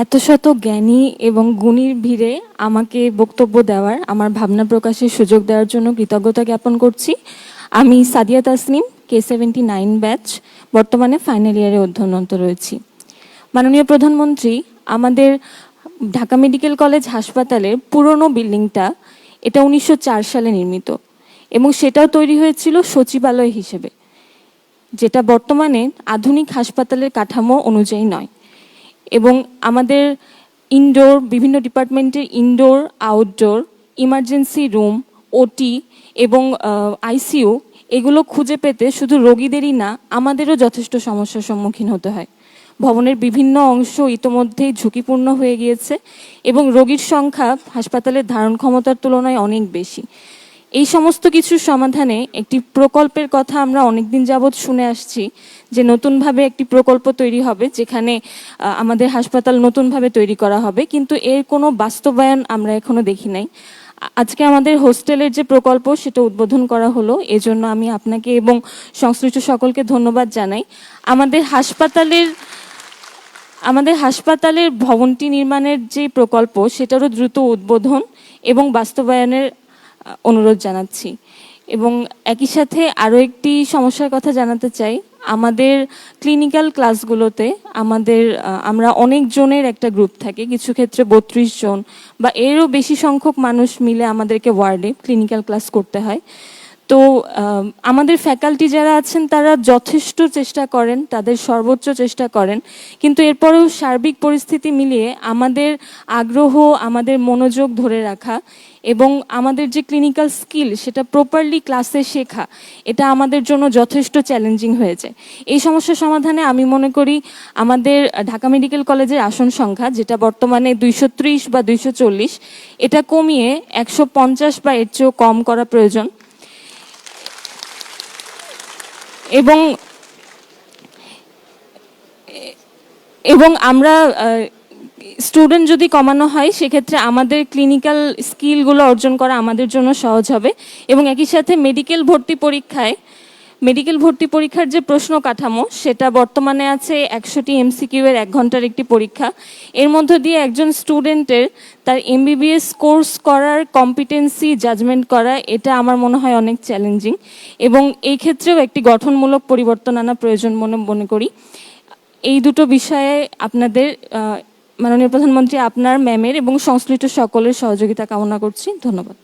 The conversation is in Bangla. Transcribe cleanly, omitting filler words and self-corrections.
এত শত জ্ঞানী এবং গুণীর ভিড়ে আমাকে বক্তব্য দেওয়ার, আমার ভাবনা প্রকাশের সুযোগ দেওয়ার জন্য কৃতজ্ঞতা জ্ঞাপন করছি। আমি সাদিয়া তাসনিম, K79 ব্যাচ, বর্তমানে ফাইনাল ইয়ারে অধ্যয়নরত রয়েছি। মাননীয় প্রধানমন্ত্রী, আমাদের ঢাকা মেডিকেল কলেজ হাসপাতালের পুরনো বিল্ডিংটা, এটা 1904 সালে নির্মিত এবং সেটাও তৈরি হয়েছিল সচিবালয় হিসেবে, যেটা বর্তমানে আধুনিক হাসপাতালের কাঠামো অনুযায়ী নয়। এবং আমাদের ইনডোর, বিভিন্ন ডিপার্টমেন্টের ইনডোর, আউটডোর, ইমার্জেন্সি রুম, ওটি এবং আইসিইউ, এগুলো খুঁজে পেতে শুধু রোগীদেরই না, আমাদেরও যথেষ্ট সমস্যার সম্মুখীন হতে হয়। ভবনের বিভিন্ন অংশ ইতোমধ্যেই ঝুঁকিপূর্ণ হয়ে গিয়েছে এবং রোগীর সংখ্যা হাসপাতালের ধারণ ক্ষমতার তুলনায় অনেক বেশি। এই সমস্ত কিছুর সমাধানে একটি প্রকল্পের কথা আমরা অনেকদিন যাবৎ শুনে আসছি, যে নতুনভাবে একটি প্রকল্প তৈরি হবে, যেখানে আমাদের হাসপাতাল নতুনভাবে তৈরি করা হবে, কিন্তু এর কোনো বাস্তবায়ন আমরা এখনো দেখি নাই। আজকে আমাদের হোস্টেলের যে প্রকল্প, সেটা উদ্বোধন করা হলো, এজন্য আমি আপনাকে এবং সংশ্লিষ্ট সকলকে ধন্যবাদ জানাই। আমাদের হাসপাতালের ভবনটি নির্মাণের যে প্রকল্প, সেটারও দ্রুত উদ্বোধন এবং বাস্তবায়নের অনুরোধ জানাচ্ছি। এবং একই সাথে আরও একটি সমস্যার কথা জানাতে চাই। আমাদের ক্লিনিক্যাল ক্লাসগুলোতে আমরা অনেক জনের একটা গ্রুপ থাকে, কিছু ক্ষেত্রে 32 জন বা এরও বেশি সংখ্যক মানুষ মিলে আমাদেরকে ওয়ার্ডে ক্লিনিক্যাল ক্লাস করতে হয়। তো আমাদের ফ্যাকাল্টি যারা আছেন তারা যথেষ্ট চেষ্টা করেন, তাদের সর্বোচ্চ চেষ্টা করেন, কিন্তু এরপরেও সার্বিক পরিস্থিতি মিলিয়ে আমাদের আগ্রহ, আমাদের মনোযোগ ধরে রাখা এবং আমাদের যে ক্লিনিক্যাল স্কিল, সেটা প্রপারলি ক্লাসে শেখা, এটা আমাদের জন্য যথেষ্ট চ্যালেঞ্জিং হয়ে যায়। এই সমস্যার সমাধানে আমি মনে করি আমাদের ঢাকা মেডিকেল কলেজের আসন সংখ্যা, যেটা বর্তমানে 230 বা 240, এটা কমিয়ে 150 বা এর চেয়েও কম করা প্রয়োজন। এবং আমরা স্টুডেন্ট যদি কমানো হয়, সেক্ষেত্রে আমাদের ক্লিনিক্যাল স্কিলগুলো অর্জন করা আমাদের জন্য সহজ হবে। এবং একই সাথে মেডিকেল ভর্তি পরীক্ষার যে প্রশ্ন কাঠামো, সেটা বর্তমানে আছে 100টি MCQ এর 1 ঘন্টার একটি পরীক্ষা। এর মধ্য দিয়ে একজন স্টুডেন্টের তার MBBS কোর্স করার কম্পিটেন্সি জাজমেন্ট করা, এটা আমার মনে হয় অনেক চ্যালেঞ্জিং এবং এই ক্ষেত্রেও একটি গঠনমূলক পরিবর্তন আনা প্রয়োজন মনে করি। এই দুটো বিষয়ে আপনাদের মাননীয় প্রধানমন্ত্রী, আপনার ম্যামের এবং সংশ্লিষ্ট সকলের সহযোগিতা কামনা করছি। ধন্যবাদ।